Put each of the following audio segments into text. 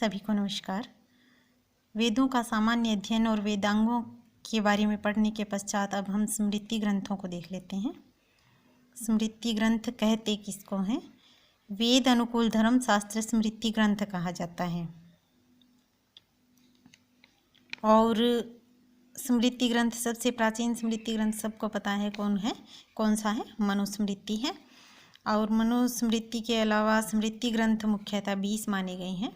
सभी को नमस्कार। वेदों का सामान्य अध्ययन और वेदांगों के बारे में पढ़ने के पश्चात अब हम स्मृति ग्रंथों को देख लेते हैं। स्मृति ग्रंथ कहते किसको हैं? वेद अनुकूल धर्म शास्त्र स्मृति ग्रंथ कहा जाता है। और स्मृति ग्रंथ, सबसे प्राचीन स्मृति ग्रंथ सबको पता है कौन सा है? मनुस्मृति है। और मनुस्मृति के अलावा स्मृति ग्रंथ मुख्यतः 20 माने गए हैं।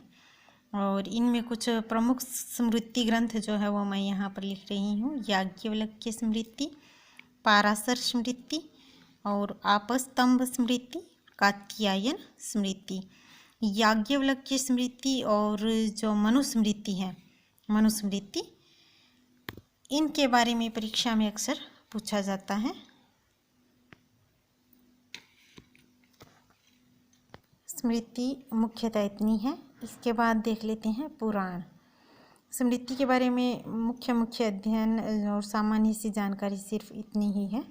और इनमें कुछ प्रमुख स्मृति ग्रंथ जो है वो मैं यहाँ पर लिख रही हूँ। याज्ञवल्क्य स्मृति, पाराशर स्मृति और आपस्तंभ स्मृति, कात्यायन स्मृति। याज्ञवल्क्य स्मृति और जो मनुस्मृति है, मनुस्मृति, इनके बारे में परीक्षा में अक्सर पूछा जाता है। स्मृति मुख्यतः इतनी है। इसके बाद देख लेते हैं पुराण। स्मृति के बारे में मुख्य अध्ययन और सामान्य सी जानकारी सिर्फ इतनी ही है।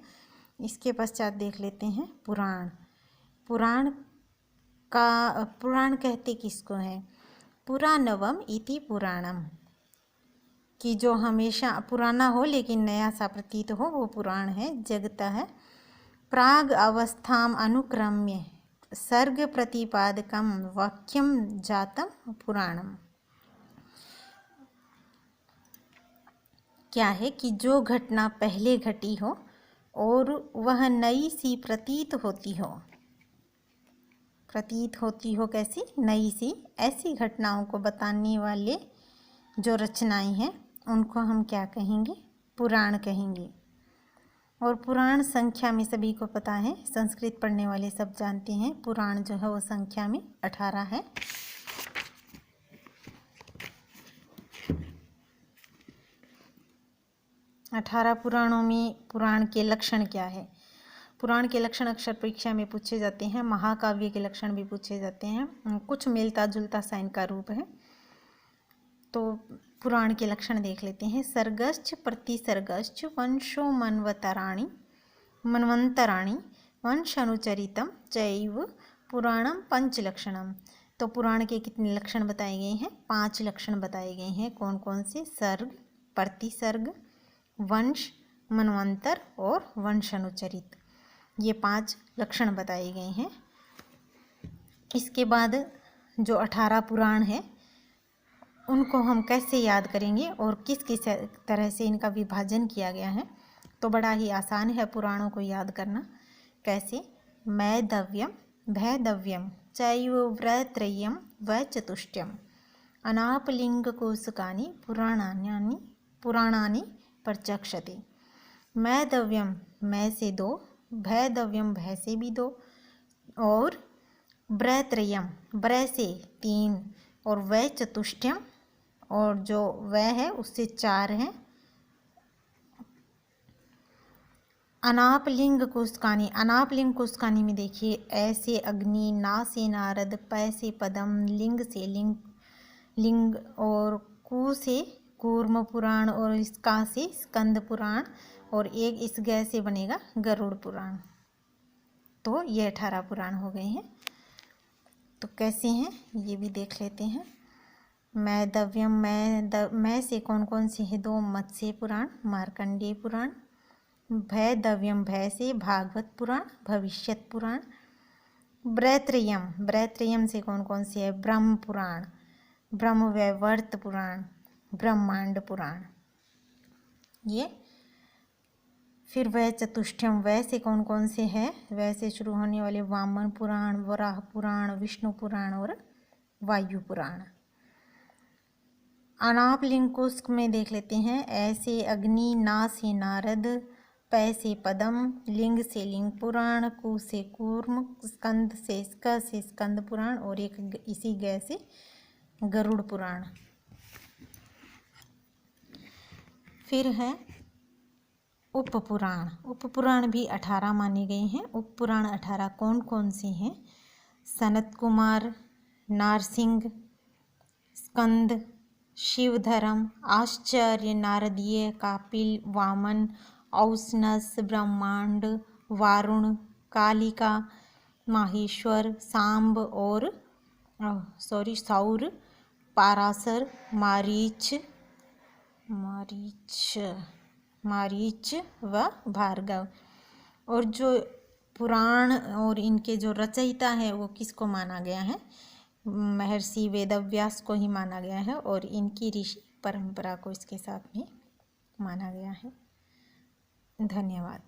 इसके पश्चात देख लेते हैं पुराण। पुराण कहते किसको है? पुराणवम इति पुराणम, कि जो हमेशा पुराना हो लेकिन नया सा प्रतीत हो वो पुराण है। जगता है प्राग अवस्थाम अनुक्रम्य सर्ग प्रतिपादकम वाक्यम जातम पुराणम। क्या है कि जो घटना पहले घटी हो और वह नई सी प्रतीत होती हो कैसी? नई सी। ऐसी घटनाओं को बताने वाले जो रचनाएं हैं उनको हम क्या कहेंगे? पुराण कहेंगे। और पुराण संख्या में सभी को पता है, संस्कृत पढ़ने वाले सब जानते हैं, पुराण जो है वो संख्या में 18 है। अठारह पुराणों में पुराण के लक्षण क्या है? पुराण के लक्षण अक्सर परीक्षा में पूछे जाते हैं। महाकाव्य के लक्षण भी पूछे जाते हैं। कुछ मिलता जुलता सा इनका रूप है। तो पुराण के लक्षण देख लेते हैं। सर्गश्च प्रतिसर्गश्च वंशो मन्वंतराणि वंशानुचरितम चैव पुराणम पंचलक्षणम। तो पुराण के कितने लक्षण बताए गए हैं? 5 लक्षण बताए गए हैं। कौन कौन से? सर्ग, प्रतिसर्ग, वंश, मन्वंतर और वंशानुचरित। ये 5 लक्षण बताए गए हैं। इसके बाद जो 18 पुराण है उनको हम कैसे याद करेंगे और किस किस तरह से इनका विभाजन किया गया है? तो बड़ा ही आसान है पुराणों को याद करना। कैसे? मैदव्यम, भैदव्यम, चैव व्रत्रय्यम व चतुष्टयम, अनापलिंगकोशकानि पुराणानि प्रचक्षते। मैदव्यम, मैं से 2, भैदव्यम, भय से भी 2, और व्रत्रय्यम, ब्रय से 3, और वै चतुष्टयम, और जो वै है उससे 4 हैं। अनापलिंग कुस्कानी, अनापलिंग कुस्कानी में देखिए, ऐसे अग्नि, ना से नारद, पै से पदम, लिंग से लिंग, और कु से कूर्म पुराण, और इसका से स्कंद पुराण, और एक इस गै से बनेगा गरुड़ पुराण। तो ये 18 पुराण हो गए हैं। तो कैसे हैं ये भी देख लेते हैं। मैदव्यम, मैं से कौन कौन से हैं? 2, मत्स्य पुराण, मार्कंडेय पुराण। भैदव्यम, भय से भागवत पुराण, भविष्यत पुराण। ब्रैत्रयम से कौन कौन से है? ब्रह्म पुराण, ब्रह्मवैवर्त पुराण, ब्रह्मांड पुराण। ये फिर वै चतुष्टयम, वै से कौन कौन से हैं? वै से शुरू होने वाले वामन पुराण, वराह पुराण, विष्णु पुराण और वायु पुराण। अनापलिंकुस्क में देख लेते हैं। ऐसे अग्नि, ना से नारद, पै से पदम, लिंग से लिंग पुराण, कु से कूर्म, स्कंद से स्कंद पुराण, और एक इसी गै से गरुड़ पुराण। फिर है उपपुराण। उपपुराण भी 18 माने गए हैं। उपपुराण 18 कौन कौन से हैं? सनत कुमार, नारसिंह, स्कंद, शिवधर्म, आश्चर्य, नारदीय, कापिल, वामन, औसनस, ब्रह्मांड, वारुण, कालिका, माहेश्वर, सांब और सौर, पाराशर, मारीच व भार्गव। और जो पुराण और इनके जो रचयिता है वो किसको माना गया है? महर्षि वेदव्यास को ही माना गया है और इनकी ऋषि परंपरा को इसके साथ में माना गया है। धन्यवाद।